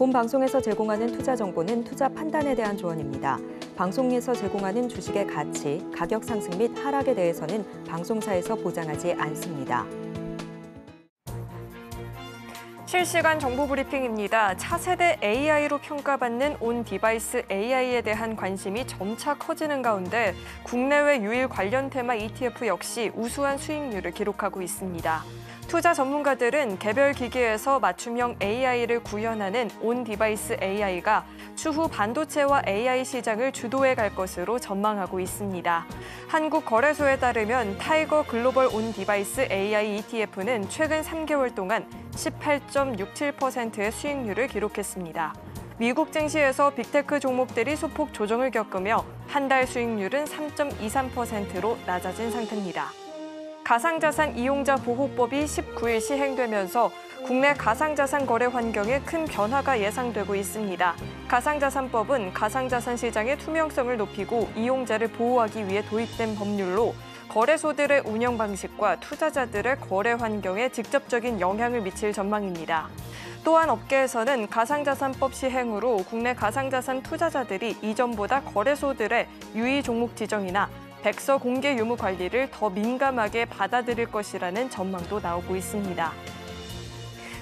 본 방송에서 제공하는 투자 정보는 투자 판단에 대한 조언입니다. 방송에서 제공하는 주식의 가치, 가격 상승 및 하락에 대해서는 방송사에서 보장하지 않습니다. 실시간 정보 브리핑입니다. 차세대 AI로 평가받는 온 디바이스 AI에 대한 관심이 점차 커지는 가운데 국내외 유일 관련 테마 ETF 역시 우수한 수익률을 기록하고 있습니다. 투자 전문가들은 개별 기기에서 맞춤형 AI를 구현하는 온 디바이스 AI가 추후 반도체와 AI 시장을 주도해 갈 것으로 전망하고 있습니다. 한국거래소에 따르면 타이거 글로벌 온 디바이스 AI ETF는 최근 3개월 동안 18.67%의 수익률을 기록했습니다. 미국 증시에서 빅테크 종목들이 소폭 조정을 겪으며 한 달 수익률은 3.23%로 낮아진 상태입니다. 가상자산 이용자 보호법이 19일 시행되면서 국내 가상자산 거래 환경에 큰 변화가 예상되고 있습니다. 가상자산법은 가상자산 시장의 투명성을 높이고 이용자를 보호하기 위해 도입된 법률로 거래소들의 운영 방식과 투자자들의 거래 환경에 직접적인 영향을 미칠 전망입니다. 또한 업계에서는 가상자산법 시행으로 국내 가상자산 투자자들이 이전보다 거래소들의 유의 종목 지정이나 백서 공개 유무 관리를 더 민감하게 받아들일 것이라는 전망도 나오고 있습니다.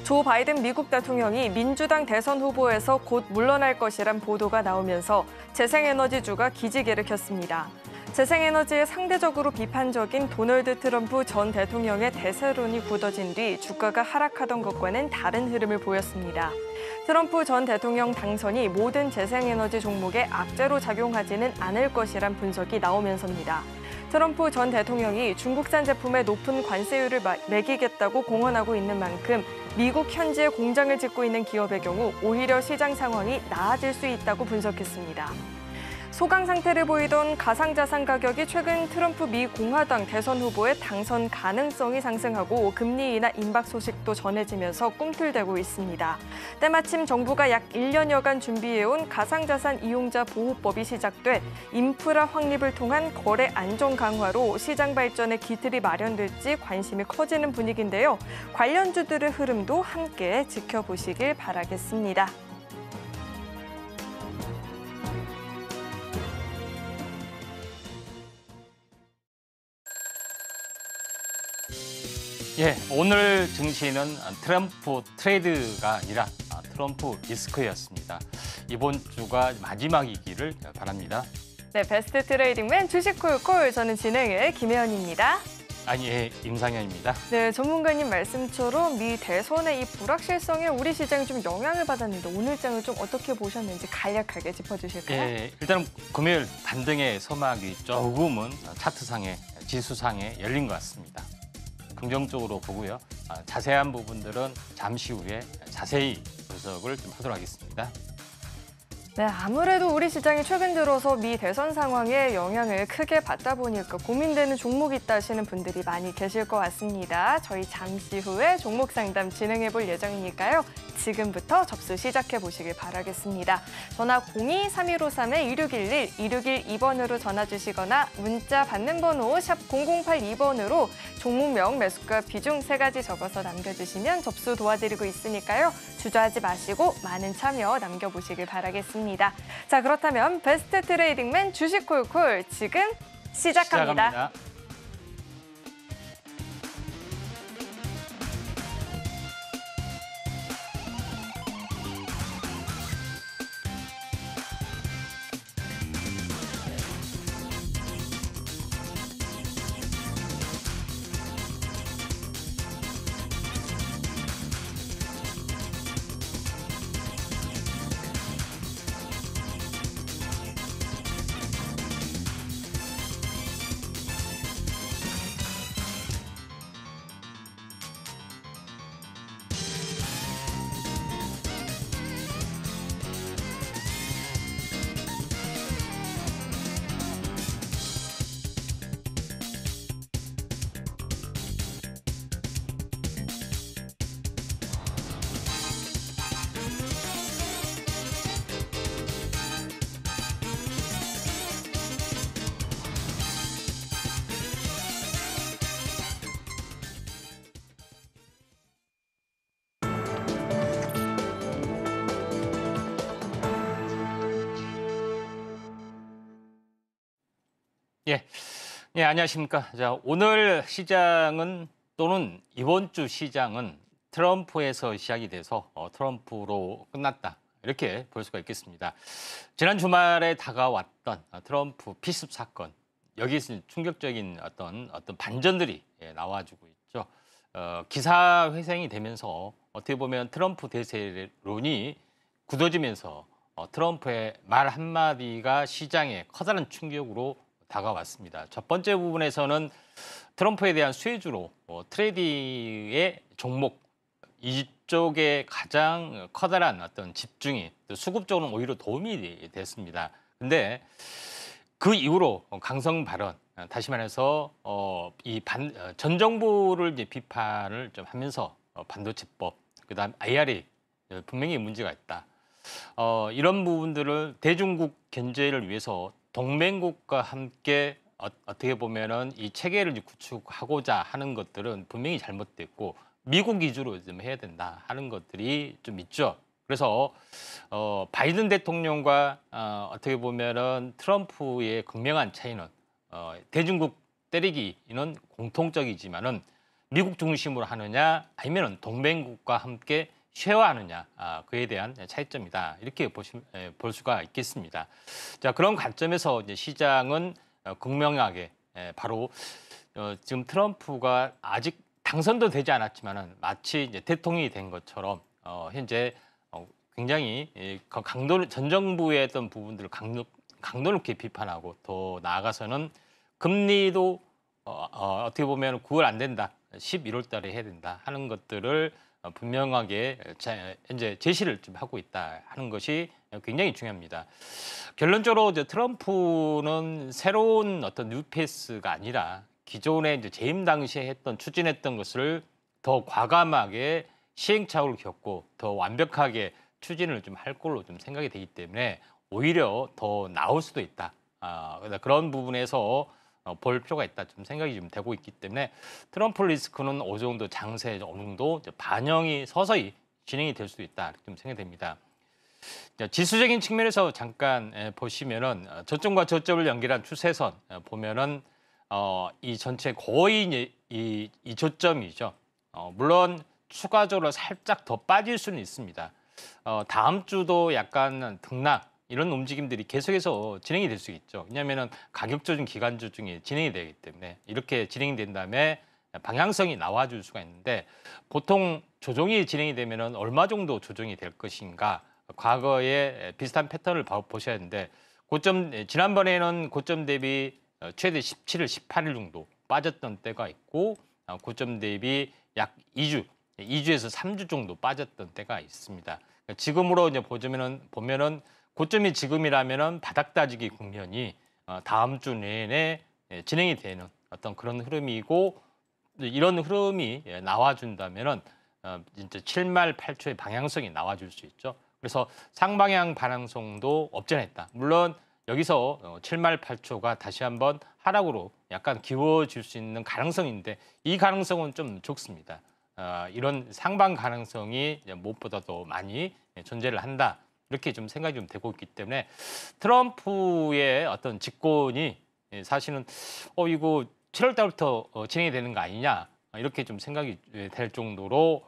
조 바이든 미국 대통령이 민주당 대선 후보에서 곧 물러날 것이란 보도가 나오면서 재생에너지주가 기지개를 켰습니다. 재생에너지에 상대적으로 비판적인 도널드 트럼프 전 대통령의 대세론이 굳어진 뒤 주가가 하락하던 것과는 다른 흐름을 보였습니다. 트럼프 전 대통령 당선이 모든 재생에너지 종목에 악재로 작용하지는 않을 것이란 분석이 나오면서입니다. 트럼프 전 대통령이 중국산 제품에 높은 관세율을 매기겠다고 공언하고 있는 만큼 미국 현지에 공장을 짓고 있는 기업의 경우 오히려 시장 상황이 나아질 수 있다고 분석했습니다. 소강 상태를 보이던 가상자산 가격이 최근 트럼프 미 공화당 대선 후보의 당선 가능성이 상승하고 금리 인하 임박 소식도 전해지면서 꿈틀대고 있습니다. 때마침 정부가 약 1년여간 준비해온 가상자산 이용자 보호법이 시작돼 인프라 확립을 통한 거래 안정 강화로 시장 발전의 기틀이 마련될지 관심이 커지는 분위기인데요. 관련주들의 흐름도 함께 지켜보시길 바라겠습니다. 예, 오늘 증시는 트럼프 트레이드가 아니라 트럼프 리스크였습니다. 이번 주가 마지막이기를 바랍니다. 네, 베스트 트레이딩맨 주식콜콜, 저는 진행의 김혜연입니다. 예, 임상현입니다. 네, 전문가님 말씀처럼 미 대선의 이 불확실성에 우리 시장이 좀 영향을 받았는데 오늘 장을 좀 어떻게 보셨는지 간략하게 짚어주실까요? 예, 일단 금요일 반등의 소막이 조금은 차트상에, 지수상에 열린 것 같습니다. 긍정적으로 보고요. 자세한 부분들은 잠시 후에 자세히 분석을 좀 하도록 하겠습니다. 네, 아무래도 우리 시장이 최근 들어서 미 대선 상황에 영향을 크게 받다 보니까 고민되는 종목이 있다 하시는 분들이 많이 계실 것 같습니다. 저희 잠시 후에 종목 상담 진행해 볼 예정이니까요. 지금부터 접수 시작해 보시길 바라겠습니다. 전화 02-3153-2611, 2612번으로 전화 주시거나 문자 받는 번호 샵 0082번으로 종목명, 매수가, 비중 3가지 적어서 남겨주시면 접수 도와드리고 있으니까요. 주저하지 마시고 많은 참여 남겨보시길 바라겠습니다. 자, 그렇다면 베스트 트레이딩맨 주식콜콜 지금 시작합니다. 예, 예, 안녕하십니까. 자, 오늘 시장은 또는 이번 주 시장은 트럼프에서 시작이 돼서 트럼프로 끝났다. 이렇게 볼 수가 있겠습니다. 지난 주말에 다가왔던 트럼프 피습 사건, 여기서 충격적인 어떤 반전들이 나와주고 있죠. 기사 회생이 되면서 어떻게 보면 트럼프 대세론이 굳어지면서 트럼프의 말 한마디가 시장에 커다란 충격으로 다가왔습니다. 첫 번째 부분에서는 트럼프에 대한 수혜주로 트레이딩의 종목 이쪽에 가장 커다란 어떤 집중이 수급적으로는 오히려 도움이 됐습니다. 근데 그 이후로 강성 발언, 다시 말해서 전 정부를 이제 비판을 좀 하면서 반도체법, 그다음 IRA 분명히 문제가 있다. 이런 부분들을 대중국 견제를 위해서 동맹국과 함께 어떻게 보면은 이 체계를 구축하고자 하는 것들은 분명히 잘못됐고 미국 위주로 좀 해야 된다 하는 것들이 좀 있죠. 그래서 바이든 대통령과 어떻게 보면은 트럼프의 극명한 차이는 대중국 때리기는 공통적이지만은 미국 중심으로 하느냐 아니면은 동맹국과 함께 쉐어하느냐 그에 대한 차이점이다 이렇게 볼 수가 있겠습니다. 자, 그런 관점에서 이제 시장은 극명하게 바로 지금 트럼프가 아직 당선도 되지 않았지만은 마치 이제 대통령이 된 것처럼 현재 굉장히 전 정부의 어떤 부분들을 강도 높게 비판하고 더 나아가서는 금리도 어떻게 보면 9월 안 된다, 11월 달에 해야 된다 하는 것들을 분명하게 이제 제시를 좀 하고 있다 하는 것이 굉장히 중요합니다. 결론적으로 이제 트럼프는 새로운 어떤 뉴페이스가 아니라 기존에 이제 재임 당시에 추진했던 것을 더 과감하게 시행착오를 겪고 더 완벽하게 추진을 좀 할 걸로 좀 생각이 되기 때문에 오히려 더 나올 수도 있다. 그런 부분에서 볼 필요가 있다 좀 생각이 좀 되고 있기 때문에 트럼프 리스크는 어느 정도 장세에 어느 정도 반영이 서서히 진행이 될 수도 있다 좀 생각됩니다. 지수적인 측면에서 잠깐 보시면은 저점과 저점을 연결한 추세선 보면은 이 전체 거의 이제 이 저점이죠. 물론 추가적으로 살짝 더 빠질 수는 있습니다. 다음 주도 약간 등락 이런 움직임들이 계속해서 진행이 될 수 있죠. 왜냐하면 가격 조정 기간 조정이 진행이 되기 때문에 이렇게 진행이 된 다음에 방향성이 나와줄 수가 있는데 보통 조정이 진행이 되면 얼마 정도 조정이 될 것인가 과거에 비슷한 패턴을 보셔야 하는데 지난번에는 고점 대비 최대 17일, 18일 정도 빠졌던 때가 있고 고점 대비 약 2주에서 3주 정도 빠졌던 때가 있습니다. 지금으로 이제 보면은 고점이 지금이라면은 바닥 다지기 국면이 다음 주 내내 진행이 되는 어떤 그런 흐름이고 이런 흐름이 나와준다면은 진짜 7말 8초의 방향성이 나와줄 수 있죠. 그래서 상방향 방향성도 없잖아있다. 물론 여기서 7말 8초가 다시 한번 하락으로 약간 기워질 수 있는 가능성인데 이 가능성은 좀 적습니다. 이런 상방 가능성이 무엇보다도 많이 존재를 한다. 이렇게 좀 생각이 좀 되고 있기 때문에 트럼프의 어떤 집권이 사실은 이거 7월 달부터 진행이 되는 거 아니냐 이렇게 좀 생각이 될 정도로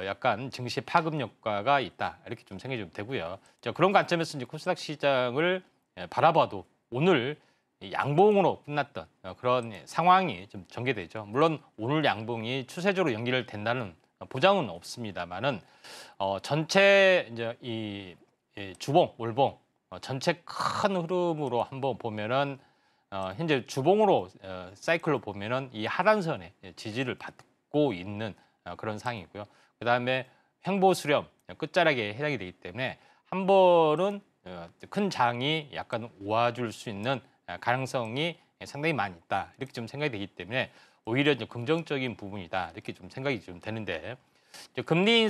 약간 증시 파급 효과가 있다 이렇게 좀 생각이 좀 되고요. 그런 관점에서 이제 코스닥 시장을 바라봐도 오늘 양봉으로 끝났던 그런 상황이 좀 전개되죠. 물론 오늘 양봉이 추세적으로 연결된다는 보장은 없습니다만은 전체 이제 이 주봉, 월봉 전체 큰 흐름으로 한번 보면은 현재 주봉으로 사이클로 보면은 이 하단선에 지지를 받고 있는 그런 상황이고요. 그다음에 횡보 수렴 끝자락에 해당이 되기 때문에 한 번은 큰 장이 약간 오아줄 수 있는 가능성이 상당히 많이 있다 이렇게 좀 생각이 되기 때문에 오히려 이제 긍정적인 부분이다 이렇게 좀 생각이 좀 되는데 금리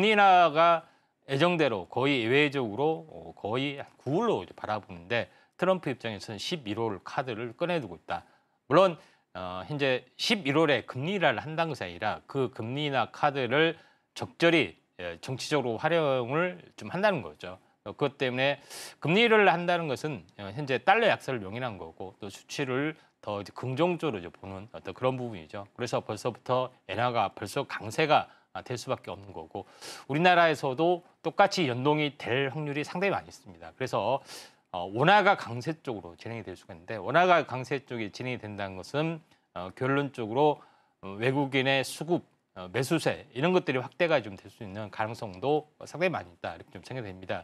인하가 예정대로 거의 예외적으로 거의 9월로 바라보는데 트럼프 입장에서는 11월 카드를 꺼내두고 있다. 물론 현재 11월에 금리 인하를 한다는 것이 아니라 그 금리 인하 카드를 적절히 정치적으로 활용을 좀 한다는 거죠. 그것 때문에 금리를 한다는 것은 현재 달러 약세를 용인한 거고 또 수치를 더 이제 긍정적으로 이제 보는 어떤 그런 부분이죠. 그래서 벌써부터 엔화가 벌써 강세가 될 수밖에 없는 거고 우리나라에서도 똑같이 연동이 될 확률이 상당히 많이 있습니다. 그래서 원화가 강세 쪽으로 진행이 될 수가 있는데 원화가 강세 쪽이 진행이 된다는 것은 결론적으로 외국인의 수급, 매수세 이런 것들이 확대가 좀 될 수 있는 가능성도 상당히 많이 있다 이렇게 좀 생각이 됩니다.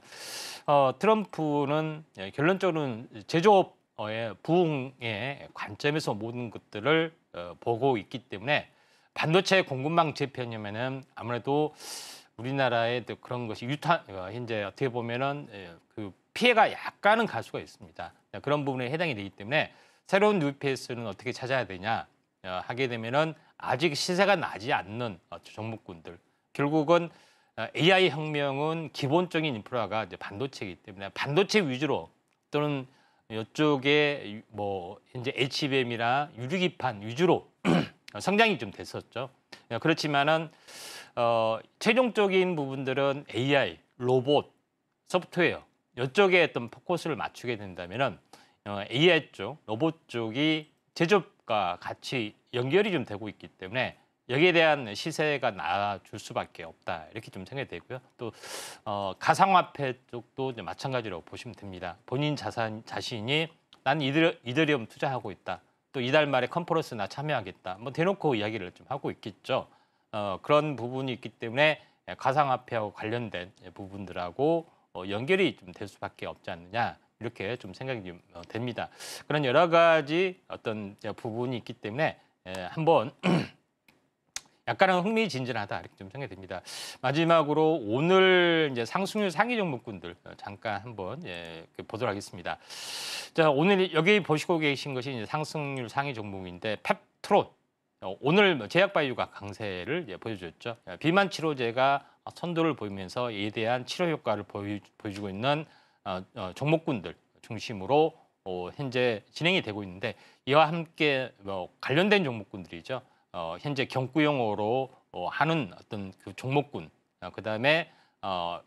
트럼프는 결론적으로는 제조업의 부흥의 관점에서 모든 것들을 보고 있기 때문에 반도체 공급망 재편이면은 아무래도 우리나라의 그런 것이 현재 어떻게 보면은 그 피해가 약간은 갈 수가 있습니다. 그런 부분에 해당이 되기 때문에 새로운 UPS는 어떻게 찾아야 되냐 하게 되면은 아직 시세가 나지 않는 종목군들 결국은 AI 혁명은 기본적인 인프라가 이제 반도체이기 때문에 반도체 위주로 또는 이쪽에 뭐 현재 HBM이나 유리기판 위주로 성장이 좀 됐었죠. 그렇지만은 최종적인 부분들은 AI, 로봇, 소프트웨어 이쪽에 어떤 포커스를 맞추게 된다면은 AI 쪽, 로봇 쪽이 제조업과 같이 연결이 좀 되고 있기 때문에 여기에 대한 시세가 나아줄 수밖에 없다 이렇게 좀 생각이 되고요. 또 가상화폐 쪽도 이제 마찬가지로 보시면 됩니다. 본인 자신이 난 이더리움 투자하고 있다. 또 이달 말에 컨퍼런스 나 참여하겠다. 뭐 대놓고 이야기를 좀 하고 있겠죠. 그런 부분이 있기 때문에 가상화폐하고 관련된 부분들하고 연결이 좀 될 수밖에 없지 않느냐 이렇게 좀 생각이 좀 됩니다. 그런 여러 가지 어떤 부분이 있기 때문에 한번 약간은 흥미진진하다 이렇게 좀 생각이 됩니다. 마지막으로 오늘 이제 상승률 상위 종목군들 잠깐 한번 보도록 하겠습니다. 자, 오늘 여기 보시고 계신 것이 이제 상승률 상위 종목인데 펩트론 오늘 제약바이오가 강세를 보여줬죠. 비만 치료제가 선도를 보이면서 이에 대한 치료 효과를 보여주고 있는 종목군들 중심으로 현재 진행이 되고 있는데 이와 함께 관련된 종목군들이죠. 현재 경구용어로 하는 어떤 그 종목군, 그다음에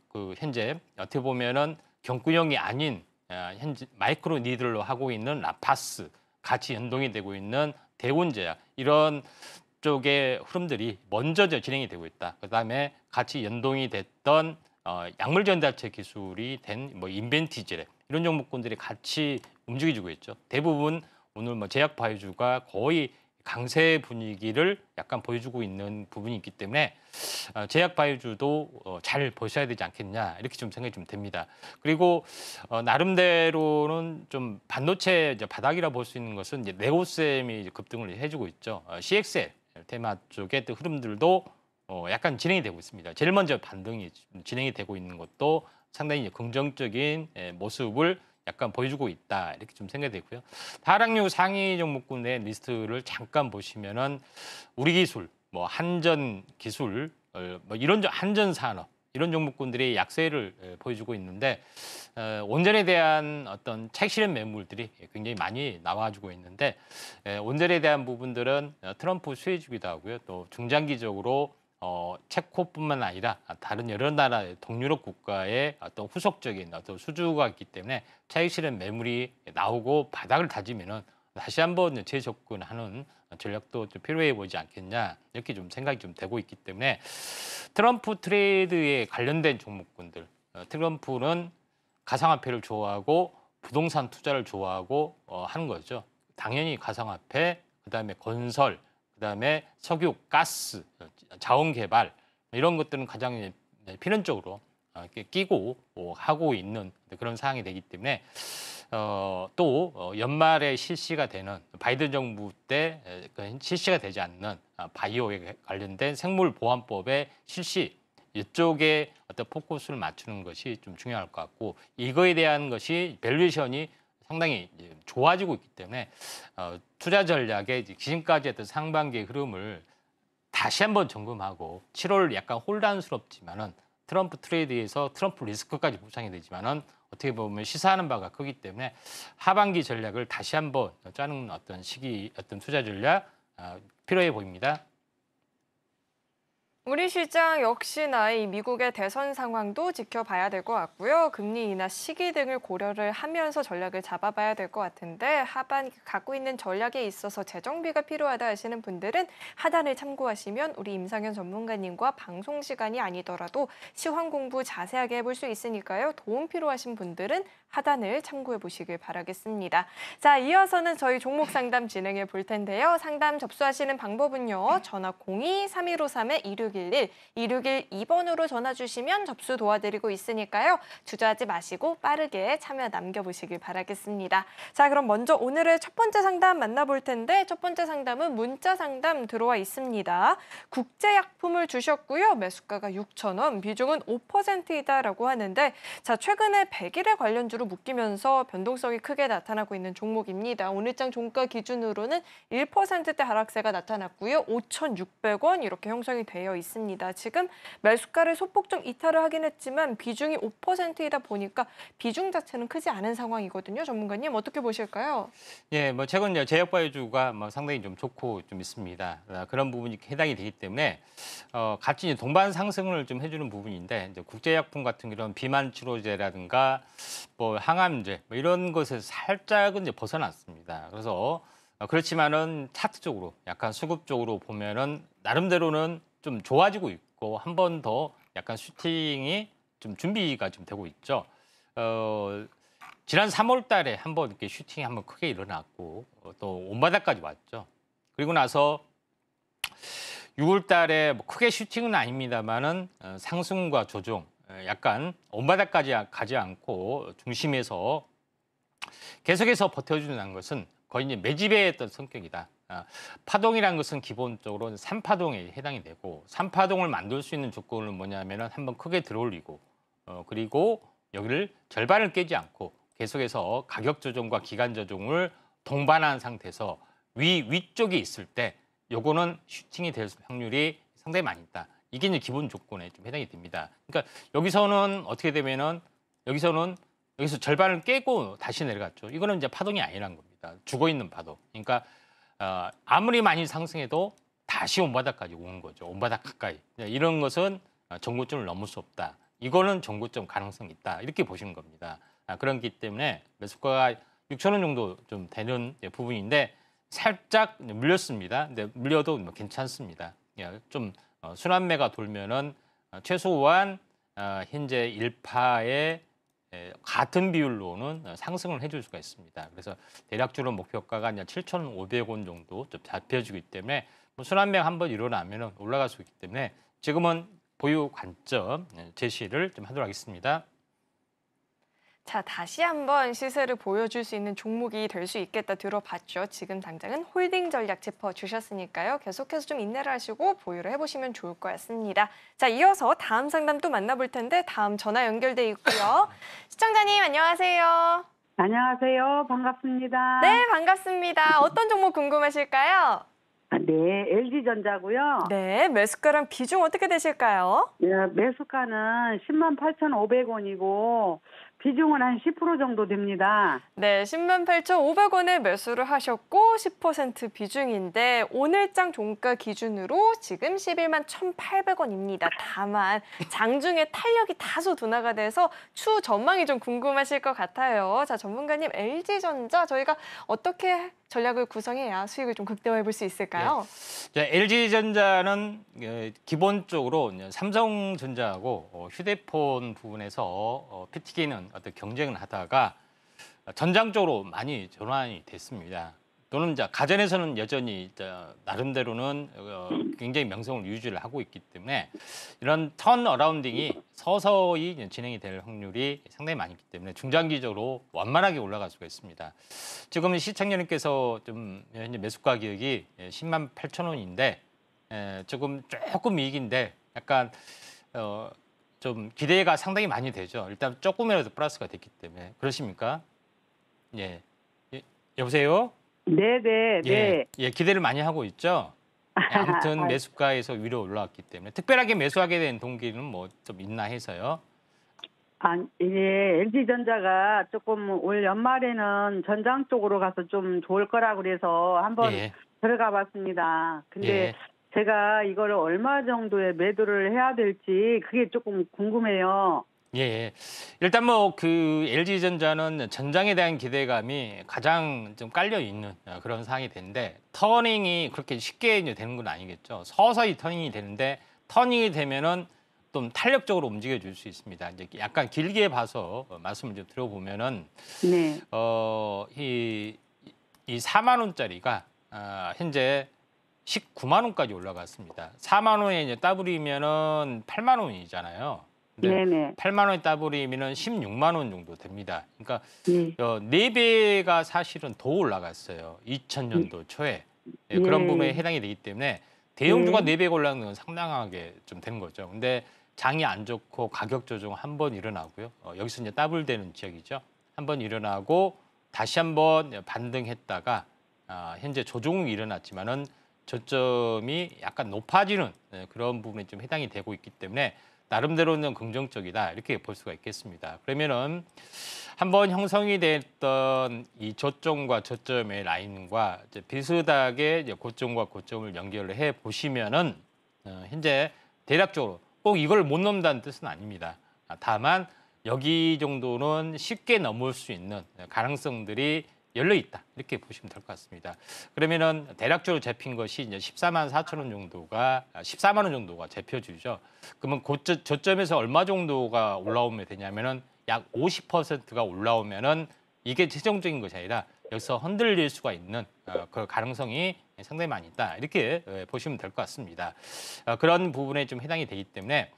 그 현재 어떻게 보면은 경구용이 아닌 현재 마이크로 니들로 하고 있는 라파스 같이 연동이 되고 있는 대운제약 이런 쪽의 흐름들이 먼저 진행이 되고 있다. 그다음에 같이 연동이 됐던 약물 전달체 기술이 된 뭐 인벤티제레 이런 종목군들이 같이 움직여주고 있죠. 대부분 오늘 뭐 제약 바이오주가 거의 강세 분위기를 약간 보여주고 있는 부분이 있기 때문에 제약 바이오주도 잘 보셔야 되지 않겠냐 이렇게 좀 생각이 좀 됩니다. 그리고 나름대로는 좀 반도체 이제 바닥이라 볼 수 있는 것은 이제 네오셈이 급등을 해주고 있죠. CXL 테마 쪽의 또 흐름들도 약간 진행이 되고 있습니다. 제일 먼저 반등이 진행이 되고 있는 것도 상당히 긍정적인 모습을 약간 보여주고 있다 이렇게 좀 생각이 되고요. 하락률 상위 종목군의 리스트를 잠깐 보시면은 우리 기술, 뭐 한전 기술, 뭐 이런 한전 산업 이런 종목군들이 약세를 보여주고 있는데 원전에 대한 어떤 차익 실현 매물들이 굉장히 많이 나와주고 있는데 원전에 대한 부분들은 트럼프 수혜주기도 하고요. 또 중장기적으로 체코뿐만 아니라 다른 여러 나라의 동유럽 국가의 어떤 후속적인 어떤 수주가 있기 때문에 차익 실현 매물이 나오고 바닥을 다지면은 다시 한번 재접근하는 전략도 좀 필요해 보이지 않겠냐 이렇게 좀 생각이 좀 되고 있기 때문에 트럼프 트레이드에 관련된 종목군들 트럼프는 가상화폐를 좋아하고 부동산 투자를 좋아하고 하는 거죠. 당연히 가상화폐, 그다음에 건설, 그다음에 석유, 가스, 자원 개발 이런 것들은 가장 필연적으로 끼고 하고 있는 그런 상황이 되기 때문에 또 연말에 실시가 되는 바이든 정부 때 실시가 되지 않는 바이오에 관련된 생물보안법의 실시 이쪽에 어떤 포커스를 맞추는 것이 좀 중요할 것 같고 이거에 대한 것이 밸류에이션이 상당히 좋아지고 있기 때문에 투자 전략의 지금까지 했던 상반기의 흐름을 다시 한번 점검하고 7월 약간 혼란스럽지만은 트럼프 트레이드에서 트럼프 리스크까지 보상이 되지만은 어떻게 보면 시사하는 바가 크기 때문에 하반기 전략을 다시 한번 짜는 어떤 시기 어떤 투자 전략 필요해 보입니다. 우리 시장 역시나 이 미국의 대선 상황도 지켜봐야 될 것 같고요. 금리 인하 시기 등을 고려를 하면서 전략을 잡아봐야 될 것 같은데 하반기 갖고 있는 전략에 있어서 재정비가 필요하다 하시는 분들은 하단을 참고하시면 우리 임상현 전문가님과 방송 시간이 아니더라도 시황 공부 자세하게 해볼 수 있으니까요. 도움 필요하신 분들은 하단을 참고해 보시길 바라겠습니다. 자, 이어서는 저희 종목 상담 진행해 볼 텐데요. 상담 접수하시는 방법은요. 전화 02-3153-2611, 2612번으로 전화 주시면 접수 도와드리고 있으니까요. 주저하지 마시고 빠르게 참여 남겨보시길 바라겠습니다. 자, 그럼 먼저 오늘의 첫 번째 상담 만나볼 텐데 첫 번째 상담은 문자 상담 들어와 있습니다. 국제약품을 주셨고요. 매수가가 6,000원, 비중은 5%이다라고 하는데 자, 최근에 100일의 관련주로 묶이면서 변동성이 크게 나타나고 있는 종목입니다. 오늘장 종가 기준으로는 1%대 하락세가 나타났고요. 5,600원 이렇게 형성이 되어 있습니다. 지금 매수가를 소폭 좀 이탈을 하긴 했지만 비중이 5%이다 보니까 비중 자체는 크지 않은 상황이거든요. 전문가님 어떻게 보실까요? 예, 뭐 최근 제약바이오주가 상당히 좀 좋고 좀 있습니다. 그런 부분이 해당이 되기 때문에 같이 이제 동반 상승을 좀 해주는 부분인데 이제 국제약품 같은 이런 비만 치료제라든가 뭐 항암제 뭐 이런 것에서 살짝은 이제 벗어났습니다. 그래서 그렇지만은 차트적으로 약간 수급적으로 보면은 나름대로는 좀 좋아지고 있고 한 번 더 약간 슈팅이 좀 준비가 좀 되고 있죠. 지난 3월 달에 한번 이렇게 슈팅이 한번 크게 일어났고 또 온바닥까지 왔죠. 그리고 나서 6월 달에 뭐 크게 슈팅은 아닙니다만은 상승과 조정, 약간 온바닥까지 가지 않고 중심에서 계속해서 버텨주는 것은 거의 이제 매집의 어떤 성격이다. 파동이라는 것은 기본적으로 3파동에 해당이 되고 3파동을 만들 수 있는 조건은 뭐냐면은 한번 크게 들어올리고 그리고 여기를 절반을 깨지 않고 계속해서 가격 조정과 기간 조정을 동반한 상태에서 위쪽에 있을 때 요거는 슈팅이 될 확률이 상당히 많이 있다. 이게 이제 기본 조건에 좀 해당이 됩니다. 그러니까 여기서는 어떻게 되면은 여기서 절반을 깨고 다시 내려갔죠. 이거는 이제 파동이 아니라는 겁니다. 죽어 있는 파동. 그러니까 아무리 많이 상승해도 다시 온바닥까지 오는 거죠. 온바닥 가까이. 이런 것은 정고점을 넘을 수 없다. 이거는 정고점 가능성이 있다. 이렇게 보시는 겁니다. 그렇기 때문에 매수가가 6,000원 정도 좀 되는 부분인데 살짝 물렸습니다. 근데 물려도 뭐 괜찮습니다. 좀 순환매가 돌면은 최소한 현재 1파의 같은 비율로는 상승을 해줄 수가 있습니다. 그래서 대략적으로 목표가가 7,500원 정도 좀 잡혀지기 때문에 뭐 순환매가 한번 일어나면 올라갈 수 있기 때문에 지금은 보유 관점 제시를 좀 하도록 하겠습니다. 자, 다시 한번 시세를 보여줄 수 있는 종목이 될 수 있겠다 들어봤죠. 지금 당장은 홀딩 전략 짚어주셨으니까요. 계속해서 좀 인내를 하시고 보유를 해보시면 좋을 것 같습니다. 자, 이어서 다음 상담 또 만나볼 텐데 다음 전화 연결돼 있고요. 시청자님 안녕하세요. 안녕하세요. 반갑습니다. 네, 반갑습니다. 어떤 종목 궁금하실까요? 네, LG전자고요. 네, 매수가랑 비중 어떻게 되실까요? 매수가는 108,500원이고 비중은 한 10% 정도 됩니다. 네, 108,500원에 매수를 하셨고 10% 비중인데 오늘장 종가 기준으로 지금 111,1,800원입니다. 다만 장중에 탄력이 다소 둔화가 돼서 추후 전망이 좀 궁금하실 것 같아요. 자, 전문가님, LG전자 저희가 어떻게 전략을 구성해야 수익을 좀 극대화해 볼 수 있을까요? 네. LG전자는 기본적으로 삼성전자하고 휴대폰 부분에서 피튀기는 어떤 경쟁을 하다가 전장적으로 많이 전환이 됐습니다. 또는 이제 가전에서는 여전히 나름대로는 굉장히 명성을 유지를 하고 있기 때문에 이런 턴 어라운딩이 서서히 진행이 될 확률이 상당히 많이 있기 때문에 중장기적으로 완만하게 올라갈 수가 있습니다. 지금 시청자님께서 좀 현재 매수 가격이 108,000원인데 조금 이익인데 약간 좀 기대가 상당히 많이 되죠. 일단 조금이라도 플러스가 됐기 때문에 그러십니까? 예, 여보세요? 네네. 네. 예, 기대를 많이 하고 있죠. 아무튼 매수가에서 위로 올라왔기 때문에 특별하게 매수하게 된 동기는 뭐 좀 있나 해서요. LG전자가 조금 올 연말에는 전장 쪽으로 가서 좀 좋을 거라 그래서 한번 들어가 봤습니다. 근데 제가 이거를 얼마 정도에 매도를 해야 될지 그게 조금 궁금해요. 예. 일단 뭐 그 LG전자는 전장에 대한 기대감이 가장 좀 깔려 있는 그런 상황이 되는데 터닝이 그렇게 쉽게 이제 되는 건 아니겠죠. 서서히 터닝이 되는데 터닝이 되면은 좀 탄력적으로 움직여 줄 수 있습니다. 이제 약간 길게 봐서 말씀을 좀 드려보면은 네. 이 4만 원짜리가 현재 19만 원까지 올라갔습니다. 4만 원에 이제 따블이면은 8만 원이잖아요. 근데 네네. 8만 원에 따블이면은 16만 원 정도 됩니다. 그러니까 네. 4배가 사실은 더 올라갔어요. 2000년도 초에. 예, 그런 예. 부분에 해당이 되기 때문에 대형주가 네. 4배가 올라가는 건 상당하게 좀 되는 거죠. 근데 장이 안 좋고 가격 조정 한 번 일어나고요. 여기서 이제 따블되는 지역이죠. 한 번 일어나고 다시 한번 반등했다가 현재 조정이 일어났지만은 저점이 약간 높아지는 그런 부분에 좀 해당이 되고 있기 때문에 나름대로는 긍정적이다 이렇게 볼 수가 있겠습니다. 그러면은 한번 형성이 됐던 이 저점과 저점의 라인과 이제 비슷하게 이제 고점과 고점을 연결을 해 보시면은 현재 대략적으로 꼭 이걸 못 넘는다는 뜻은 아닙니다. 다만 여기 정도는 쉽게 넘을 수 있는 가능성들이 열려 있다 이렇게 보시면 될 것 같습니다. 그러면은 대략적으로 잡힌 것이 이제 14만 4천 원 정도가 14만 원 정도가 잡혀주죠. 그러면 저점에서 얼마 정도가 올라오면 되냐면은 약 50%가 올라오면은 이게 최종적인 것이 아니라 여기서 흔들릴 수가 있는 그 가능성이 상당히 많이 있다 이렇게 보시면 될 것 같습니다. 그런 부분에 좀 해당이 되기 때문에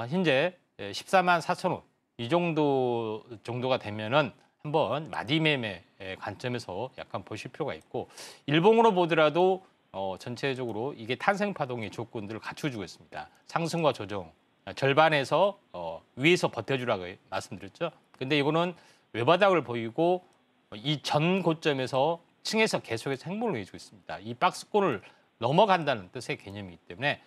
현재 14만 4천 원 이 정도가 되면은 한번 마디매매 관점에서 약간 보실 필요가 있고 일봉으로 보더라도 전체적으로 이게 탄생 파동의 조건들을 갖춰주고 있습니다. 상승과 조정 절반에서 위에서 버텨주라고 말씀드렸죠. 근데 이거는 외바닥을 보이고 이 전 고점에서 층에서 계속해서 행보를 해주고 있습니다. 이 박스권을 넘어간다는 뜻의 개념이기 때문에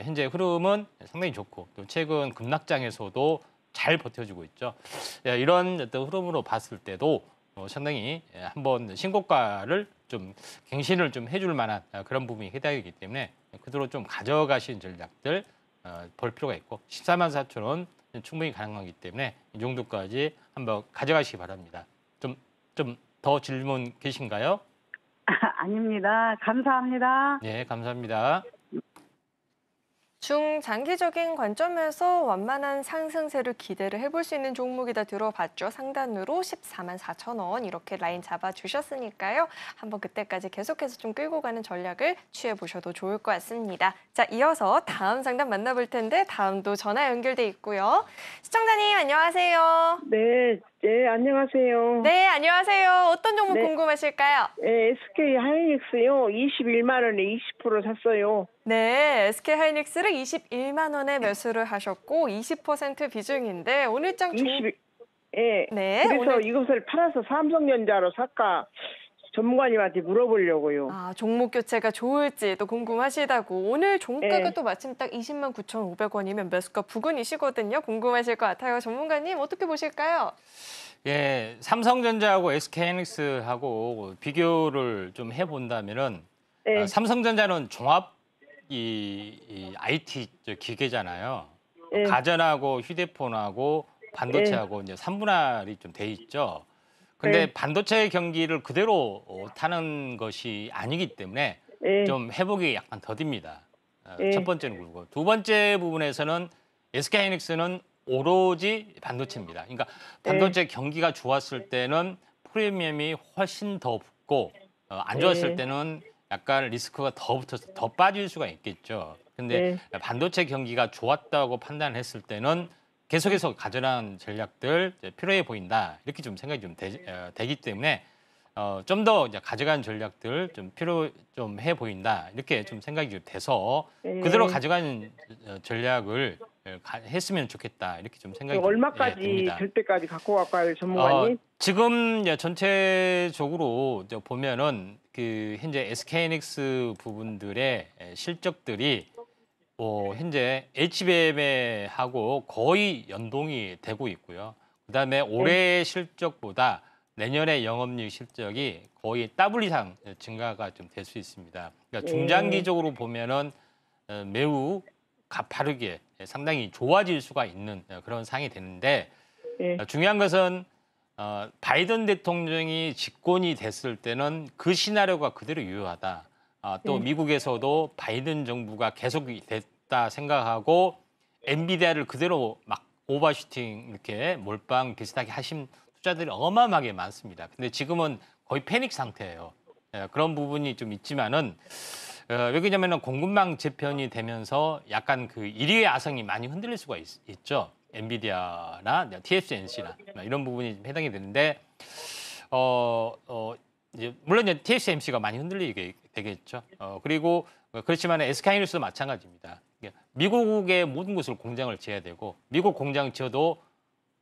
현재 흐름은 상당히 좋고 또 최근 급락장에서도 잘 버텨주고 있죠. 이런 어떤 흐름으로 봤을 때도 상당히 한번 신고가를 좀 갱신을 좀 해줄 만한 그런 부분이 해당이기 때문에 그대로 좀 가져가신 전략들 볼 필요가 있고 14만 4천 원 충분히 가능하기 때문에 이 정도까지 한번 가져가시기 바랍니다. 좀 더 질문 계신가요? 아닙니다. 감사합니다. 네, 감사합니다. 중장기적인 관점에서 완만한 상승세를 기대를 해볼 수 있는 종목이다 들어봤죠. 상단으로 14만 4천 원 이렇게 라인 잡아주셨으니까요. 한번 그때까지 계속해서 좀 끌고 가는 전략을 취해보셔도 좋을 것 같습니다. 자, 이어서 다음 상담 만나볼 텐데 다음도 전화 연결돼 있고요. 시청자님 안녕하세요. 네, 네, 안녕하세요. 네, 안녕하세요. 어떤 종목 네. 궁금하실까요? 네, SK 하이닉스요. 21만 원에 20% 샀어요. 네, SK하이닉스를 21만 원에 매수를 하셨고 20% 비중인데 오늘장 20, 예. 네, 그래서 오늘 이것을 팔아서 삼성전자로 살까 전문가님한테 물어보려고요. 종목 교체가 좋을지도 궁금하시다고 오늘 종가가 네. 또 마침 딱 20만 9,500원이면 매수가 부근이시거든요. 궁금하실 것 같아요. 전문가님 어떻게 보실까요? 예, 삼성전자하고 SK하이닉스하고 비교를 좀 해본다면은 네. 삼성전자는 종합 이 IT 기계잖아요. 네. 가전하고 휴대폰하고 반도체하고 이제 3분할이 좀 돼 있죠. 근데 네. 반도체 경기를 그대로 타는 것이 아니기 때문에 네. 좀 회복이 약간 더딥니다. 네. 첫 번째는 그렇고 두 번째 부분에서는 SK하이닉스는 오로지 반도체입니다. 그러니까 반도체 경기가 좋았을 때는 프리미엄이 훨씬 더 붙고 안 좋았을 때는 약간 리스크가 더 붙어서 더 빠질 수가 있겠죠. 근데 반도체 경기가 좋았다고 판단했을 때는 계속해서 가져간 전략들 필요해 보인다. 이렇게 좀 생각이 좀 되기 때문에 좀 더 이제 가져간 전략들 좀 필요 좀 해 보인다. 이렇게 좀 생각이 좀 돼서 그대로 가져간 전략을 했으면 좋겠다. 이렇게 좀 생각이 얼마까지 됩니다. 될 때까지 갖고 갈까요, 전문가님? 지금 이제 전체적으로 이제 보면은 그 현재 SK하이닉스 부분들의 실적들이 현재 HBM하고 거의 연동이 되고 있고요. 그다음에 올해 실적보다 내년에 영업이익 실적이 거의 더블 이상 증가가 좀 될 수 있습니다. 그러니까 예. 중장기적으로 보면은 매우 가파르게 상당히 좋아질 수가 있는 그런 상황이 되는데 예. 중요한 것은 바이든 대통령이 집권이 됐을 때는 그 시나리오가 그대로 유효하다. 또 네. 미국에서도 바이든 정부가 계속이 됐다 생각하고 엔비디아를 그대로 막 오버슈팅 이렇게 몰빵 비슷하게 하신 투자들이 어마어마하게 많습니다. 근데 지금은 거의 패닉 상태예요. 그런 부분이 좀 있지만은 왜 그러냐면은 공급망 재편이 되면서 약간 그 일위의 아성이 많이 흔들릴 수가 있죠. 엔비디아나 TSMC나 이런 부분이 좀 해당이 되는데 이제 물론 이제 TSMC가 많이 흔들리게 되겠죠. 그리고 그렇지만 SK하이닉스도 마찬가지입니다. 미국의 모든 곳을 공장을 지어야 되고 미국 공장 지어도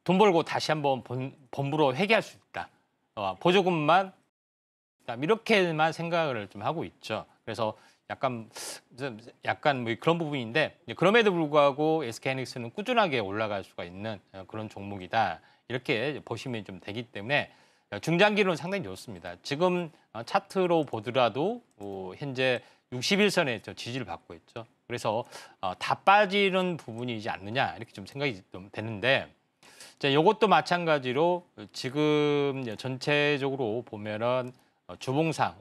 돈 벌고 다시 한번 본부로 회귀할 수 있다. 보조금만 이렇게만 생각을 좀 하고 있죠. 그래서 약간 뭐 그런 부분인데 그럼에도 불구하고 SK하이닉스는 꾸준하게 올라갈 수가 있는 그런 종목이다. 이렇게 보시면 좀 되기 때문에 중장기로는 상당히 좋습니다. 지금 차트로 보더라도 현재 61선에 지지를 받고 있죠. 그래서 다 빠지는 부분이지 않느냐 이렇게 좀 생각이 좀 되는데 이것도 마찬가지로 지금 전체적으로 보면은 주봉상,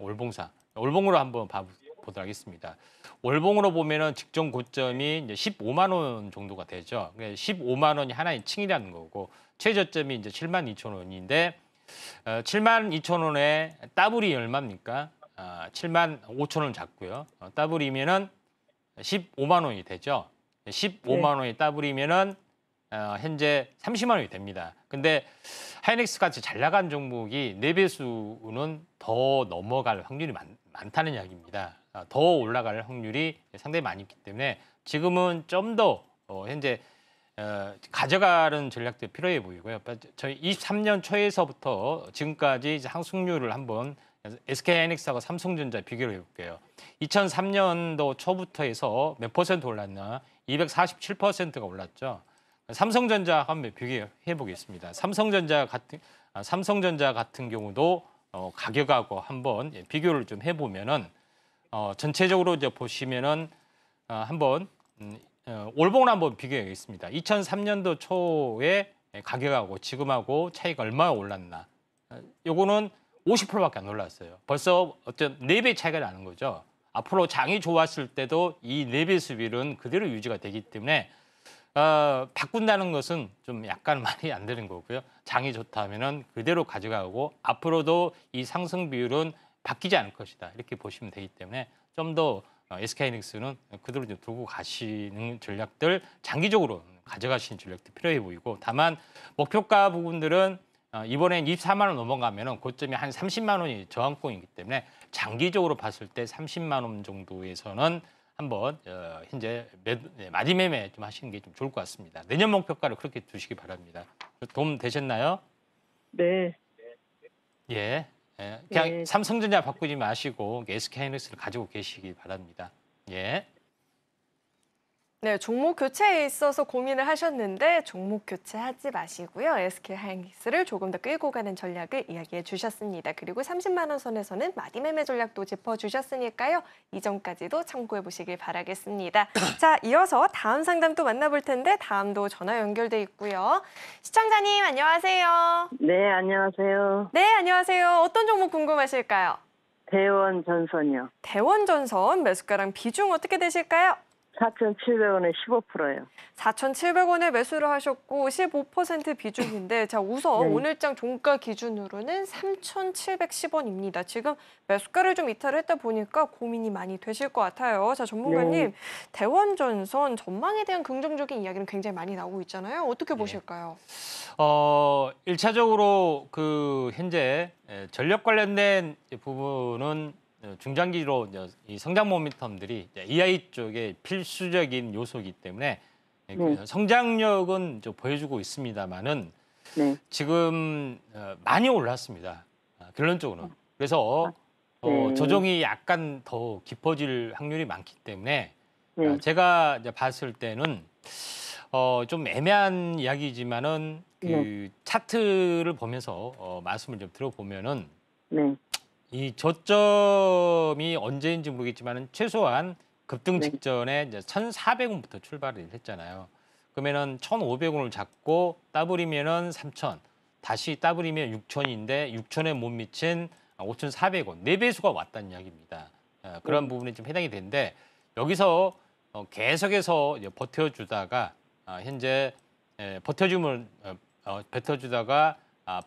올봉으로 한번 보도록 하겠습니다. 월봉으로 보면은 직전 고점이 이제 15만 원 정도가 되죠. 15만 원이 하나의 층이라는 거고 최저점이 이제 7만 2천 원인데 7만 2천 원에 더블이 얼마입니까? 7만 5천 원 잡고요. 더블이면은 15만 원이 되죠. 15만 원이 더블이면은 현재 30만 원이 됩니다. 근데 하이닉스 같이 잘 나간 종목이 4배수는 더 넘어갈 확률이 많다는 이야기입니다. 더 올라갈 확률이 상당히 많이 있기 때문에 지금은 좀 더 현재 가져가는 전략도 필요해 보이고요. 저희 23년 초에서부터 지금까지 이제 상승률을 한번 SK하이닉스하고 삼성전자 비교를 해볼게요. 2003년도 초부터 해서 몇 퍼센트 올랐나? 247%가 올랐죠. 삼성전자 한번 비교해 보겠습니다. 삼성전자 같은 경우도 가격하고 한번 비교를 좀 해보면은 전체적으로 이제 보시면은 한번 올봉을 한번 비교하겠습니다. 2003년도 초에 가격하고 지금하고 차이가 얼마나 올랐나? 요거는 50%밖에 안 올랐어요. 벌써 어떤 4배 차이가 나는 거죠. 앞으로 장이 좋았을 때도 이 4배 수비는 그대로 유지가 되기 때문에 바꾼다는 것은 좀 약간 말이 안 되는 거고요. 장이 좋다면은 그대로 가져가고 앞으로도 이 상승 비율은 바뀌지 않을 것이다. 이렇게 보시면 되기 때문에 좀 더 SK하이닉스는 그대로 좀 두고 가시는 전략들 장기적으로 가져가시는 전략도 필요해 보이고 다만 목표가 부분들은 이번엔 24만 원 넘어가면은 고점이 한 30만 원이 저항권이기 때문에 장기적으로 봤을 때 30만 원 정도에서는 한번 현재 마디매매 좀 하시는 게 좀 좋을 것 같습니다. 내년 목표가를 그렇게 두시기 바랍니다. 도움 되셨나요? 네. 예. 그냥 예. 삼성전자 바꾸지 마시고 SK하이닉스를 가지고 계시기 바랍니다. 예. 네, 종목 교체에 있어서 고민을 하셨는데 종목 교체하지 마시고요. SK하이닉스를 조금 더 끌고 가는 전략을 이야기해 주셨습니다. 그리고 30만 원 선에서는 마디매매 전략도 짚어주셨으니까요. 이전까지도 참고해 보시길 바라겠습니다. 자, 이어서 다음 상담 또 만나볼 텐데 다음도 전화 연결돼 있고요. 시청자님 안녕하세요. 네, 안녕하세요. 네, 안녕하세요. 어떤 종목 궁금하실까요? 대원 전선이요. 대원전선 매수가랑 비중 어떻게 되실까요? 4,700원에 15%예요. 4,700원에 매수를 하셨고 15% 비중인데 자 우선 네. 오늘장 종가 기준으로는 3,710원입니다. 지금 매수가를 좀 이탈을 했다 보니까 고민이 많이 되실 것 같아요. 자 전문가님, 네. 대원전선 전망에 대한 긍정적인 이야기는 굉장히 많이 나오고 있잖아요. 어떻게 보실까요? 1차적으로 그 현재 전력 관련된 부분은 중장기로 이 성장 모멘텀들이 AI 쪽에 필수적인 요소이기 때문에 그 성장력은 좀 보여주고 있습니다만은 네. 지금 많이 올랐습니다. 결론적으로는. 그래서 네. 조정이 약간 더 깊어질 확률이 많기 때문에 네. 제가 이제 봤을 때는 좀 애매한 이야기지만은 그 차트를 보면서 말씀을 좀 들어보면은 네. 이 저점이 언제인지 모르겠지만은 최소한 급등 네. 직전에 이제 1,400원부터 출발을 했잖아요. 그러면은 1,500원을 잡고 따블이면은 3,000, 다시 따블이면 6,000인데 6,000에 못 미친 5,400원, 4배수가 왔다는 이야기입니다. 그런 부분이 좀 해당이 되는데 여기서 계속해서 이제 버텨주다가 현재 버텨주다가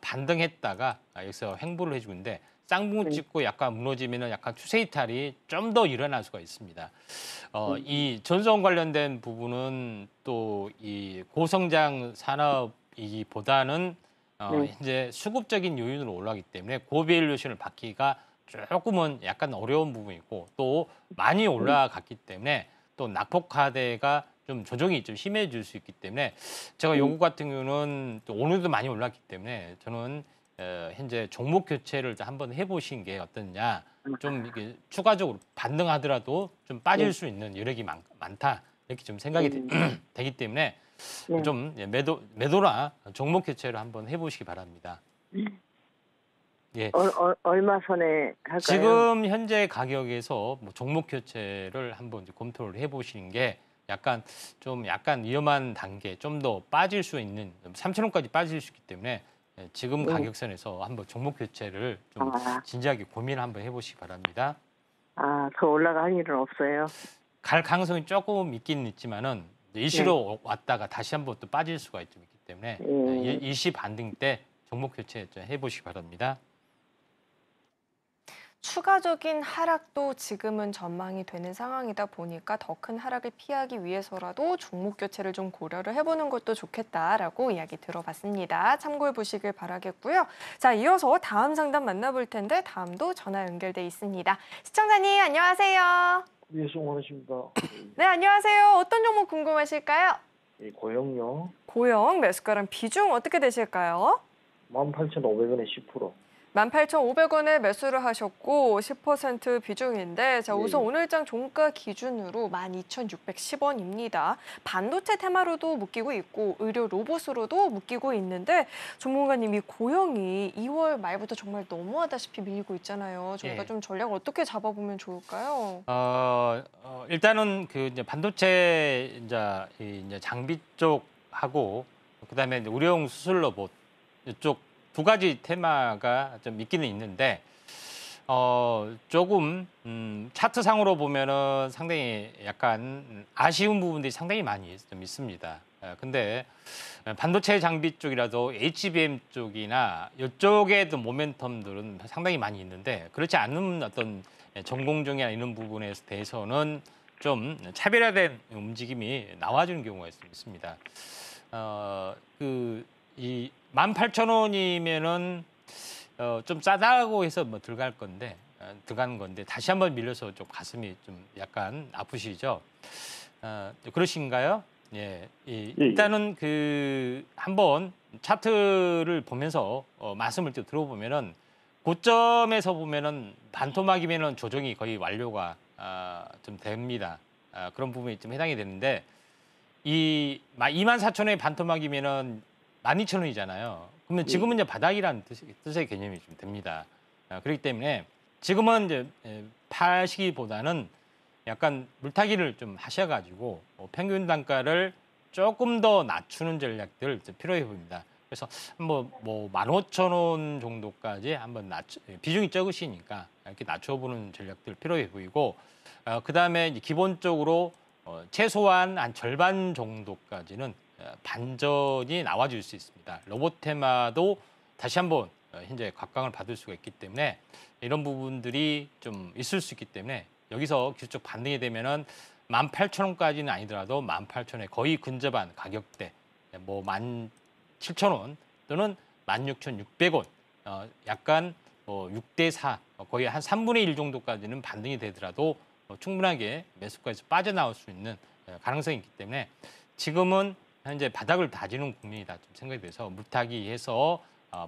반등했다가 여기서 횡보를 해주고 있는데 쌍봉을 찍고 약간 무너지면은 약간 추세 이탈이 좀 더 일어날 수가 있습니다. 이 전선 관련된 부분은 또 이 고성장 산업이기보다는 현재 수급적인 요인으로 올라가기 때문에 고밸류에이션을 받기가 조금은 약간 어려운 부분이고 또 많이 올라갔기 때문에 또 낙폭하대가 좀 조정이 좀 심해질 수 있기 때문에 제가 요거 같은 경우는 또 오늘도 많이 올랐기 때문에 저는 현재 종목 교체를 한번 해보신 게 어떠냐. 좀 이게 추가적으로 반등하더라도 좀 빠질 수 있는 여력이 많다 이렇게 좀 생각이 되기 때문에 좀 매도나 종목 교체를 한번 해보시기 바랍니다. 예. 얼마 선에 할까요? 지금 현재 가격에서 뭐 종목 교체를 한번 이제 검토를 해보시는 게 약간 위험한 단계, 좀 더 빠질 수 있는 3,000원까지 빠질 수 있기 때문에 지금 가격선에서 한번 종목 교체를 좀 진지하게 고민을 한번 해보시기 바랍니다. 더 올라갈 일은 없어요. 갈 가능성이 조금 있긴 있지만은 일시로 왔다가 다시 한번 또 빠질 수가 좀 있기 때문에 일시 반등 때 종목 교체 해보시기 바랍니다. 추가적인 하락도 지금은 전망이 되는 상황이다 보니까 더 큰 하락을 피하기 위해서라도 종목 교체를 좀 고려를 해보는 것도 좋겠다라고 이야기 들어봤습니다. 참고해 보시길 바라겠고요. 자, 이어서 다음 상담 만나볼 텐데 다음도 전화 연결돼 있습니다. 시청자님 안녕하세요. 예, 송원하십니다. 네, 안녕하세요. 어떤 종목 궁금하실까요? 예, 고영요. 고영 매수가랑 비중 어떻게 되실까요? 18,500원에 10%. 18,500원에 매수를 하셨고 10% 비중인데 자, 우선 오늘장 종가 기준으로 12,610원입니다. 반도체 테마로도 묶이고 있고 의료 로봇으로도 묶이고 있는데 전문가님이 고영이 2월 말부터 정말 너무하다시피 밀리고 있잖아요. 저희가 좀 전략을 어떻게 잡아보면 좋을까요? 일단은 그 이제 반도체 이제 장비 쪽하고 그다음에 이제 의료용 수술 로봇 이쪽 두 가지 테마가 좀 있기는 있는데 조금 차트상으로 보면은 상당히 약간 아쉬운 부분들이 상당히 많이 좀 있습니다. 근데 반도체 장비 쪽이라도 HBM 쪽이나 이쪽에도 모멘텀들은 상당히 많이 있는데 그렇지 않은 어떤 전공정이나 이런 부분에 대해서는 좀 차별화된 움직임이 나와주는 경우가 있습니다. 이 18,000원이면은 좀 싸다고 해서 뭐 들어가는 건데 다시 한번 밀려서 좀 가슴이 좀 약간 아프시죠? 그러신가요? 예. 일단은 그 한번 차트를 보면서 말씀을 또 들어보면은 고점에서 보면은 반토막이면은 조정이 거의 완료가 좀 됩니다. 그런 부분이 좀 해당이 되는데 이 24,000원의 반토막이면은 12,000원이잖아요. 그러면 지금은 이제 바닥이라는 뜻의 개념이 좀 됩니다. 그렇기 때문에 지금은 이제 파시기보다는 약간 물타기를 좀 하셔가지고 평균 단가를 조금 더 낮추는 전략들 필요해 보입니다. 그래서 뭐 15,000원 정도까지 한번 비중이 적으시니까 이렇게 낮춰보는 전략들 필요해 보이고 그다음에 이제 기본적으로 최소한 한 절반 정도까지는 반전이 나와줄 수 있습니다. 로봇 테마도 다시 한번 현재 각광을 받을 수가 있기 때문에 이런 부분들이 좀 있을 수 있기 때문에 여기서 기술적 반등이 되면은 18,000원까지는 아니더라도 18,000원에 거의 근접한 가격대, 뭐 17,000원 또는 16,600원, 약간 6대4, 거의 한 3분의 1 정도까지는 반등이 되더라도 충분하게 매수가에서 빠져나올 수 있는 가능성이 있기 때문에 지금은 현재 바닥을 다지는 국면이다 좀 생각이 돼서 물타기해서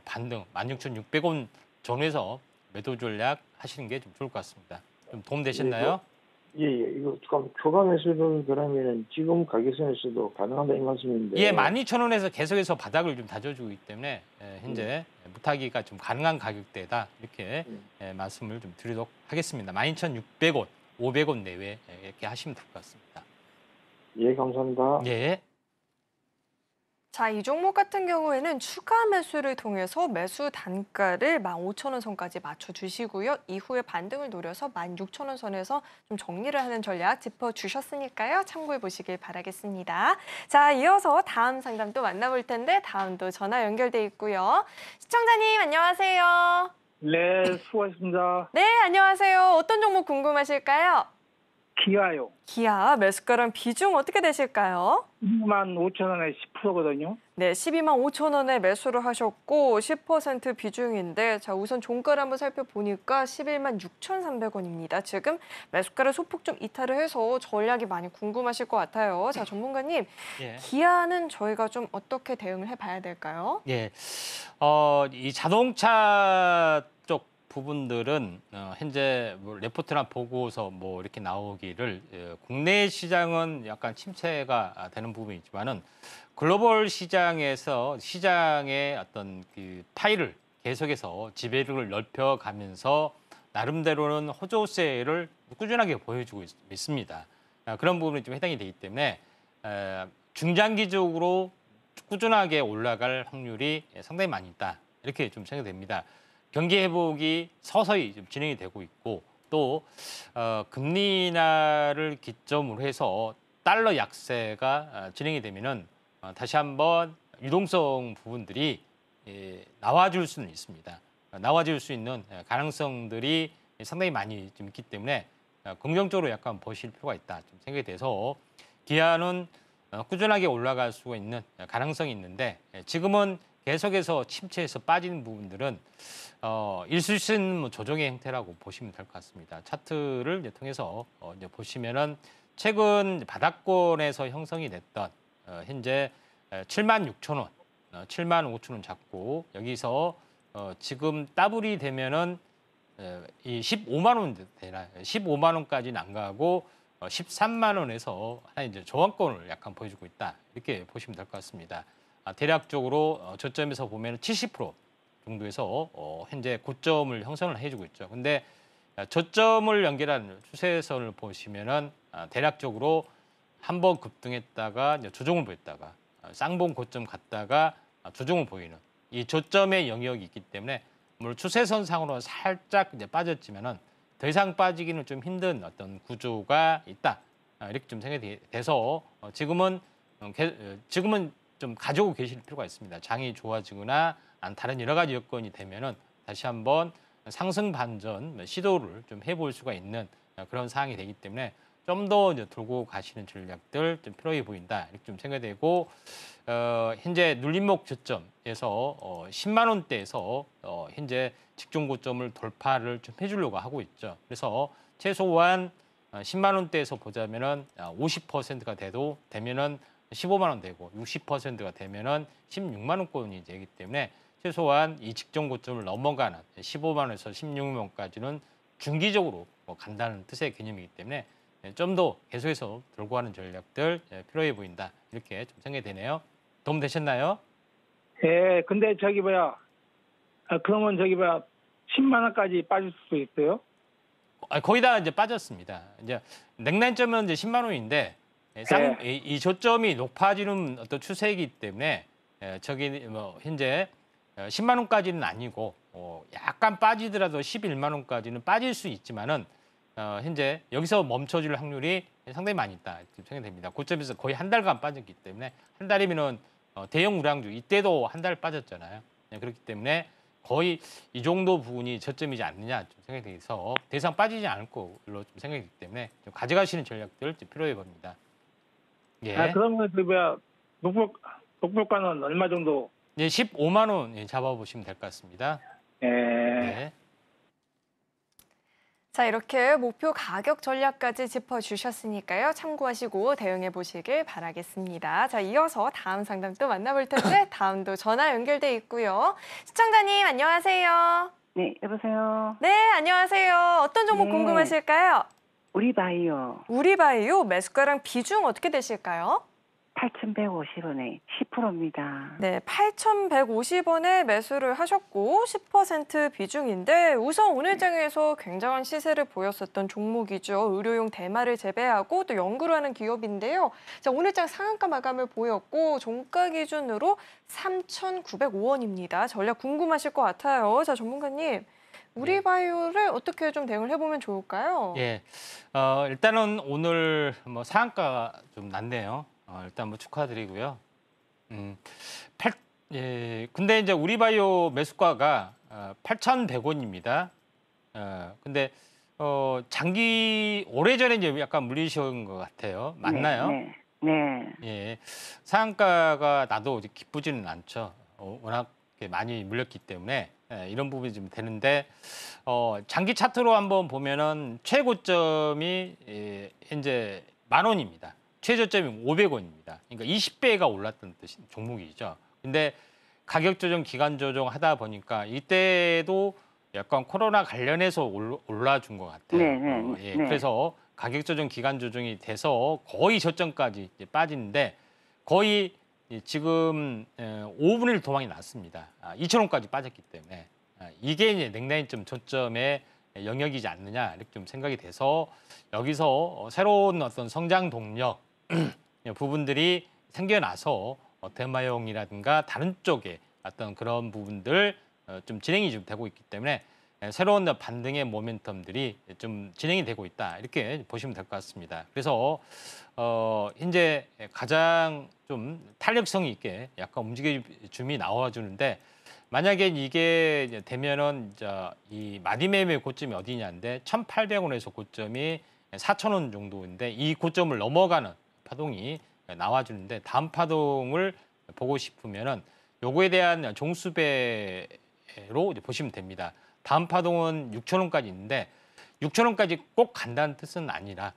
반등 16,600원 전후에서 매도 전략 하시는 게 좀 좋을 것 같습니다. 좀 도움 되셨나요? 예, 예. 이거 초과 매수를 그러면은 지금 가격선에서도 가능하다 이 말씀인데. 예, 12,000원에서 계속해서 바닥을 좀 다져주고 있기 때문에 현재 무타기가 좀 가능한 가격대다 이렇게 말씀을 좀 드리도록 하겠습니다. 12,600원, 500원 내외 이렇게 하시면 될 것 같습니다. 예, 감사합니다. 예. 자, 이 종목 같은 경우에는 추가 매수를 통해서 매수 단가를 15,000원 선까지 맞춰주시고요. 이후에 반등을 노려서 16,000원 선에서 좀 정리를 하는 전략 짚어주셨으니까요. 참고해 보시길 바라겠습니다. 자, 이어서 다음 상담 또 만나볼 텐데 다음도 전화 연결돼 있고요. 시청자님 안녕하세요. 네, 수고하셨습니다. 네, 안녕하세요. 어떤 종목 궁금하실까요? 기아요. 기아 매수가랑 비중 어떻게 되실까요? 25,000원에 10%거든요. 네, 125,000원에 매수를 하셨고 10% 비중인데 자 우선 종가를 한번 살펴보니까 116,300원입니다. 지금 매수가를 소폭 좀 이탈을 해서 전략이 많이 궁금하실 것 같아요. 자 전문가님, 예. 기아는 저희가 좀 어떻게 대응을 해봐야 될까요? 예, 이 자동차 쪽 부분들은 현재 뭐 레포트나 보고서 뭐 이렇게 나오기를 국내 시장은 약간 침체가 되는 부분이 있지만은 글로벌 시장에서 시장의 어떤 그 파이를 계속해서 지배력을 넓혀가면서 나름대로는 호조세를 꾸준하게 보여주고 있습니다. 그런 부분이 좀 해당이 되기 때문에 중장기적으로 꾸준하게 올라갈 확률이 상당히 많이 있다. 이렇게 좀 생각됩니다. 경기 회복이 서서히 좀 진행이 되고 있고 또 금리 인하를 기점으로 해서 달러 약세가 진행이 되면은 다시 한번 유동성 부분들이 나와줄 수는 있습니다. 나와줄 수 있는 가능성들이 상당히 많이 좀 있기 때문에 긍정적으로 약간 보실 필요가 있다 좀 생각이 돼서 기아는 꾸준하게 올라갈 수가 있는 가능성이 있는데 지금은 계속해서 침체해서 빠지는 부분들은 일수신 조정의 형태라고 보시면 될 것 같습니다. 차트를 이제 통해서 이제 보시면은 최근 바닥권에서 형성이 됐던 현재 76,000원, 75,000원 잡고 여기서 지금 더블이 되면은 이 15만 원 되나 15만 원까지는 안 가고 13만 원에서 이제 저항권을 약간 보여주고 있다 이렇게 보시면 될 것 같습니다. 대략적으로 저점에서 보면 70% 정도에서 현재 고점을 형성을 해주고 있죠. 근데 저점을 연결한 추세선을 보시면은 대략적으로 한번 급등했다가 이제 조정을 보였다가 쌍봉 고점 갔다가 조정을 보이는 이 저점의 영역이 있기 때문에 물론 추세선상으로 살짝 이제 빠졌지만은 더 이상 빠지기는 좀 힘든 어떤 구조가 있다 이렇게 좀 생각이 돼서 지금은 좀 가지고 계실 필요가 있습니다. 장이 좋아지거나 다른 여러 가지 여건이 되면은 다시 한번 상승 반전 시도를 좀 해볼 수가 있는 그런 상황이 되기 때문에 좀 더 들고 가시는 전략들 좀 필요해 보인다 이렇게 좀 생각되고 현재 눌림목 저점에서 10만 원대에서 현재 직전 고점을 돌파를 좀 해주려고 하고 있죠. 그래서 최소한 10만 원대에서 보자면은 50%가 되면은 15만 원 되고 60%가 되면은 16만 원권이 되기 때문에 최소한 이 직전 고점을 넘어가는 15만 원에서 16만 원까지는 중기적으로 간다는 뜻의 개념이기 때문에 좀 더 계속해서 들고 가는 전략들 필요해 보인다 이렇게 좀 생각이 되네요. 도움 되셨나요? 예, 근데 그러면 10만 원까지 빠질 수 있어요? 거의 다 이제 빠졌습니다. 이제 냉난점은 이제 10만 원인데 이 저점이 높아지는 어떤 추세이기 때문에 저기 뭐 현재 10만 원까지는 아니고 약간 빠지더라도 11만 원까지는 빠질 수 있지만은 현재 여기서 멈춰질 확률이 상당히 많이 있다 생각이 됩니다. 고점에서 거의 한 달간 빠졌기 때문에 한 달이면은 대형 우량주 이때도 한 달 빠졌잖아요. 그렇기 때문에 거의 이 정도 부분이 저점이지 않느냐 좀 생각이 돼서 더 이상 빠지지 않을 걸로 좀 생각이 되기 때문에 좀 가져가시는 전략들 좀 필요해 봅니다. 예. 그러면 목표가는 얼마 정도? 예, 15만 원 잡아보시면 될 것 같습니다. 예. 자, 이렇게 목표 가격 전략까지 짚어주셨으니까요. 참고하시고 대응해 보시길 바라겠습니다. 자, 이어서 다음 상담 또 만나볼 텐데 다음도 전화 연결돼 있고요. 시청자님 안녕하세요. 네, 여보세요. 네, 안녕하세요. 어떤 종목 네. 궁금하실까요? 우리바이오 우리바이오 매수가랑 비중 어떻게 되실까요? 8,150원에 10%입니다. 네, 8,150원에 매수를 하셨고 10% 비중인데 우선 오늘 장에서 굉장한 시세를 보였었던 종목이죠. 의료용 대마를 재배하고 또 연구를 하는 기업인데요. 자, 오늘 장 상한가 마감을 보였고 종가 기준으로 3,905원입니다. 전략 궁금하실 것 같아요. 자, 전문가님. 우리바이오를 어떻게 좀 대응을 해보면 좋을까요? 예, 일단은 오늘 뭐 상한가 좀 났네요. 일단 뭐 축하드리고요. 근데 이제 우리바이오 매수가가 8,100원입니다. 근데 오래전에 이제 약간 물리신 것 같아요. 맞나요? 네. 네. 예, 상한가가 나도 이제 기쁘지는 않죠. 워낙 많이 물렸기 때문에 이런 부분이 좀 되는데 장기 차트로 한번 보면은 최고점이 현재 10,000원입니다. 최저점이 500원입니다. 그러니까 20배가 올랐던 종목이죠. 근데 가격 조정, 기간 조정 하다 보니까 이때도 약간 코로나 관련해서 올라준 것 같아요. 네. 그래서 가격 조정, 기간 조정이 돼서 거의 저점까지 이제 빠지는데 거의 지금 5분의 1 도망이 났습니다. 2,000원까지 빠졌기 때문에 이게 이제 냉라인점 저점의 영역이지 않느냐 이렇게 좀 생각이 돼서 여기서 새로운 어떤 성장 동력 부분들이 생겨나서 대마용이라든가 다른 쪽에 어떤 그런 부분들 좀 진행이 좀 되고 있기 때문에 새로운 반등의 모멘텀들이 좀 진행이 되고 있다 이렇게 보시면 될 것 같습니다. 그래서 현재 가장 좀 탄력성 있게 약간 움직임이 나와주는데 만약에 이게 이제 되면은 이 마디매매 고점이 어디냐인데 1,800원에서 고점이 4,000원 정도인데 이 고점을 넘어가는 파동이 나와주는데 다음 파동을 보고 싶으면은 요거에 대한 종수배로 이제 보시면 됩니다. 다음 파동은 6,000원까지 있는데 6,000원까지 꼭 간다는 뜻은 아니라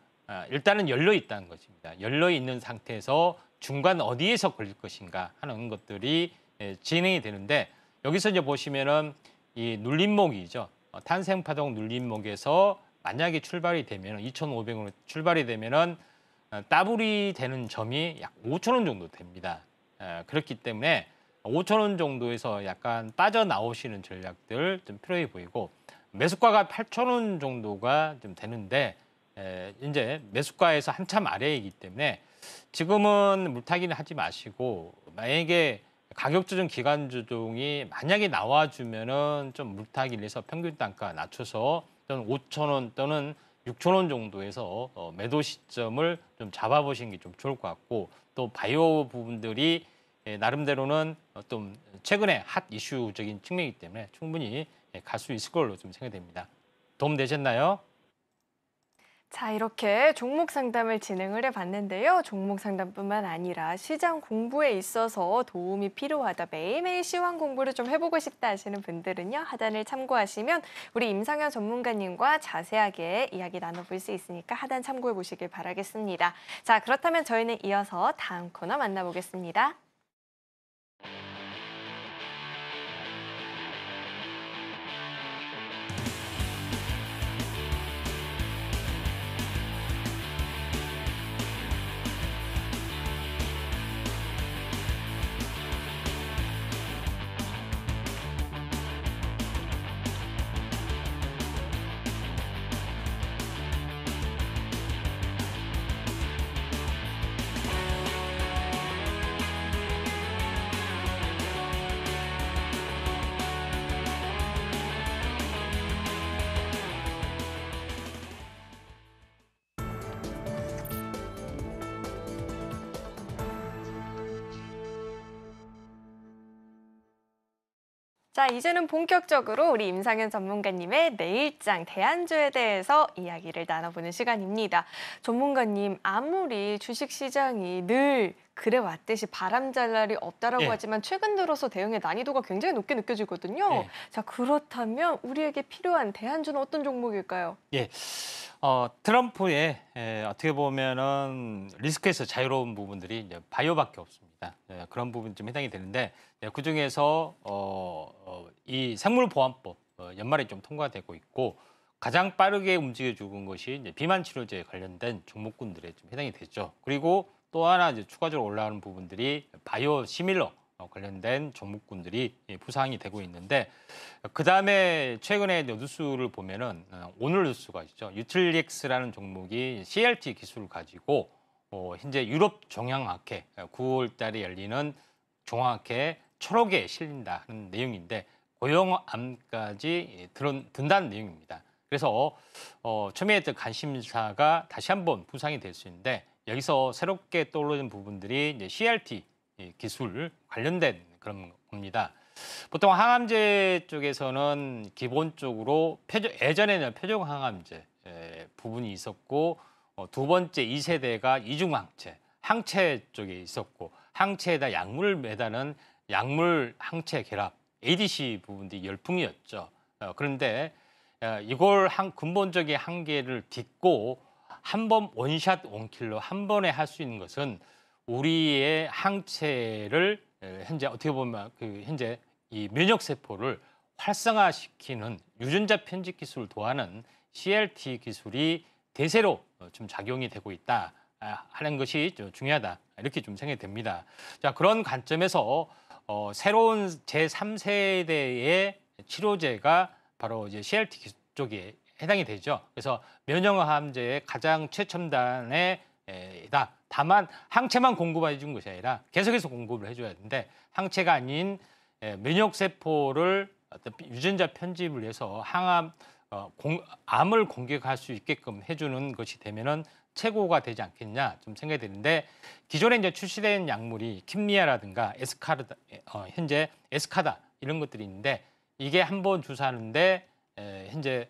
일단은 열려 있다는 것입니다. 열려 있는 상태에서 중간 어디에서 걸릴 것인가 하는 것들이 진행이 되는데 여기서 이제 보시면은 이 눌림목이죠. 탄생파동 눌림목에서 만약에 출발이 되면 2,500원으로 출발이 되면은 따블이 되는 점이 약 5,000원 정도 됩니다. 그렇기 때문에 5,000원 정도에서 약간 빠져나오시는 전략들 좀 필요해 보이고 매수가가 8,000원 정도가 좀 되는데 이제 매수가에서 한참 아래이기 때문에 지금은 물타기는 하지 마시고 만약에 가격 조정, 기간 조정이 만약에 나와주면은 좀 물타기를 해서 평균 단가 낮춰서 또는 5,000원 또는 6,000원 정도에서 매도 시점을 좀 잡아보시는 게 좀 좋을 것 같고 또 바이오 부분들이 나름대로는 좀 최근에 핫 이슈적인 측면이기 때문에 충분히 갈 수 있을 걸로 좀 생각됩니다. 도움 되셨나요? 자, 이렇게 종목 상담을 진행을 해봤는데요. 종목 상담뿐만 아니라 시장 공부에 있어서 도움이 필요하다. 매일매일 시황 공부를 좀 해보고 싶다 하시는 분들은요. 하단을 참고하시면 우리 임상현 전문가님과 자세하게 이야기 나눠볼 수 있으니까 하단 참고해 보시길 바라겠습니다. 자, 그렇다면 저희는 이어서 다음 코너 만나보겠습니다. 자, 이제는 본격적으로 우리 임상현 전문가님의 내일장 대안주에 대해서 이야기를 나눠보는 시간입니다. 전문가님, 아무리 주식시장이 늘 그래왔듯이 바람잘 날이 없다라고 하지만 최근 들어서 대응의 난이도가 굉장히 높게 느껴지거든요. 자, 그렇다면 우리에게 필요한 대안주는 어떤 종목일까요? 트럼프의 어떻게 보면은 리스크에서 자유로운 부분들이 이제 바이오밖에 없습니다. 그런 부분 좀 해당이 되는데 그 중에서 이 생물보안법 연말에 좀 통과되고 있고 가장 빠르게 움직여 주는 것이 이제 비만 치료제에 관련된 종목군들에 좀 해당이 되죠. 그리고 또 하나 이제 추가적으로 올라가는 부분들이 바이오 시밀러 관련된 종목군들이 부상이 되고 있는데, 그 다음에 최근에 뉴스를 보면은 오늘 뉴스가 있죠. 유틸릭스라는 종목이 CLT 기술을 가지고 현재 유럽 종양학회 9월 달에 열리는 종합학회 초록에 실린다는 내용인데, 고용암까지 든다는 내용입니다. 그래서 처음에 했던 관심사가 다시 한번 부상이 될 수 있는데, 여기서 새롭게 떠오르는 부분들이 이제 CLT 기술 관련된 그런 겁니다. 보통 항암제 쪽에서는 기본적으로 예전에는 표적 항암제 부분이 있었고, 두 번째 2세대가 이중항체, 항체 쪽에 있었고, 항체에다 약물을 매다는 약물 항체 결합, ADC 부분들이 열풍이었죠. 그런데 이걸 근본적인 한계를 딛고 한 번 원샷 원킬러 한 번에 할 수 있는 것은 우리의 항체를 현재 어떻게 보면 현재 이 면역 세포를 활성화시키는 유전자 편집 기술을 도하는 CLT 기술이 대세로 좀 작용이 되고 있다 하는 것이 좀 중요하다, 이렇게 좀 생각이 됩니다. 자, 그런 관점에서 새로운 제3세대의 치료제가 바로 이제 CLT 기술 쪽에 해당이 되죠. 그래서 면역암제의 가장 최첨단의 다만 항체만 공급해 준 것이 아니라 계속해서 공급을 해줘야 되는데, 항체가 아닌 면역세포를 어떤 유전자 편집을 해서 암을 공격할 수 있게끔 해주는 것이 되면은 최고가 되지 않겠냐 좀 생각이 되는데, 기존에 이제 출시된 약물이 킴리아라든가 에스카르다, 현재 에스카다 이런 것들이 있는데, 이게 한 번 주사하는데 현재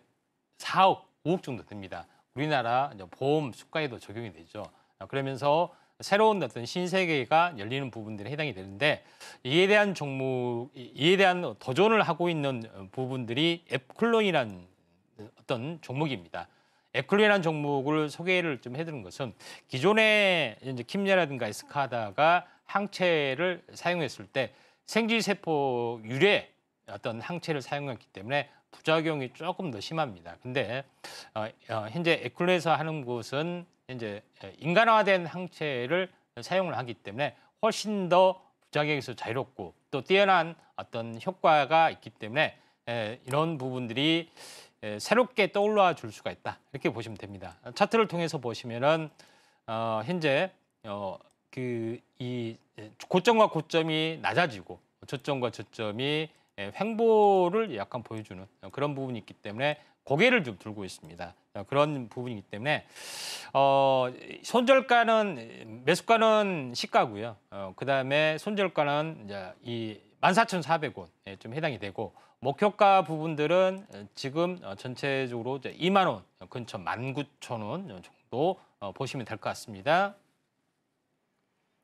4억, 5억 정도 됩니다. 우리나라 보험 수가에도 적용이 되죠. 그러면서 새로운 어떤 신세계가 열리는 부분들에 해당이 되는데, 이에 대한 도전을 하고 있는 부분들이 에플론이라는 어떤 종목입니다. 에클론이라는 종목을 소개를 좀 해드린 것은, 기존에 이제 킴리아라든가 에스카다가 항체를 사용했을 때 생쥐세포 유래 어떤 항체를 사용했기 때문에 부작용이 조금 더 심합니다. 근데 현재 에클론에서 하는 것은 이제 인간화된 항체를 사용을 하기 때문에 훨씬 더 부작용에서 자유롭고 또 뛰어난 어떤 효과가 있기 때문에 이런 부분들이 새롭게 떠올라 줄 수가 있다, 이렇게 보시면 됩니다. 차트를 통해서 보시면은 현재 이 고점과 고점이 낮아지고 저점과 저점이 횡보를 약간 보여주는 그런 부분이 있기 때문에 고개를 좀 들고 있습니다. 그런 부분이기 때문에 손절가는, 매수가는 시가고요. 그다음에 손절가는 이제 이 14,400원 좀 해당이 되고, 목표가 부분들은 지금 전체적으로 2만 원 근처 19,000원 정도 보시면 될 것 같습니다.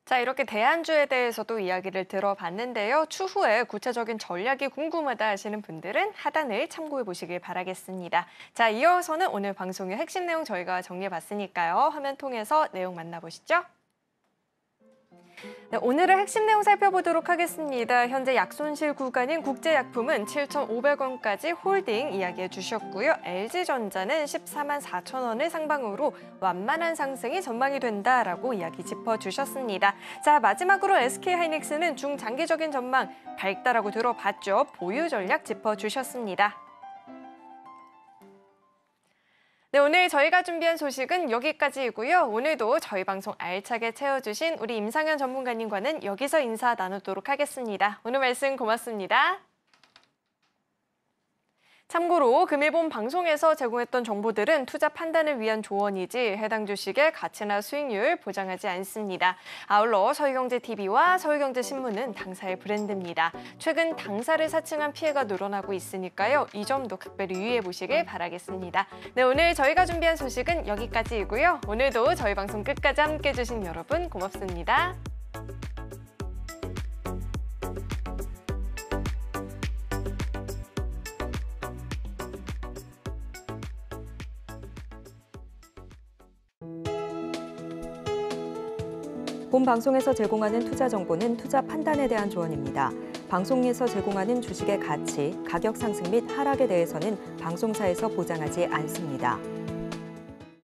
자, 이렇게 대안주에 대해서도 이야기를 들어봤는데요. 추후에 구체적인 전략이 궁금하다 하시는 분들은 하단을 참고해 보시길 바라겠습니다. 자, 이어서는 오늘 방송의 핵심 내용 저희가 정리해봤으니까요. 화면 통해서 내용 만나보시죠. 네, 오늘의 핵심 내용 살펴보도록 하겠습니다. 현재 약손실 구간인 국제약품은 7,500원까지 홀딩 이야기해 주셨고요. LG전자는 14만 4천 원을 상방으로 완만한 상승이 전망이 된다라고 이야기 짚어주셨습니다. 자, 마지막으로 SK하이닉스는 중장기적인 전망 밝다라고 들어봤죠. 보유 전략 짚어주셨습니다. 네, 오늘 저희가 준비한 소식은 여기까지이고요. 오늘도 저희 방송 알차게 채워주신 우리 임상현 전문가님과는 여기서 인사 나누도록 하겠습니다. 오늘 말씀 고맙습니다. 참고로 금일본 방송에서 제공했던 정보들은 투자 판단을 위한 조언이지 해당 주식의 가치나 수익률 보장하지 않습니다. 아울러 서울경제TV와 서울경제신문은 당사의 브랜드입니다. 최근 당사를 사칭한 피해가 늘어나고 있으니까요. 이 점도 각별히 유의해 보시길 바라겠습니다. 네, 오늘 저희가 준비한 소식은 여기까지이고요. 오늘도 저희 방송 끝까지 함께해 주신 여러분 고맙습니다. 본 방송에서 제공하는 투자 정보는 투자 판단에 대한 조언입니다. 방송에서 제공하는 주식의 가치, 가격 상승 및 하락에 대해서는 방송사에서 보장하지 않습니다.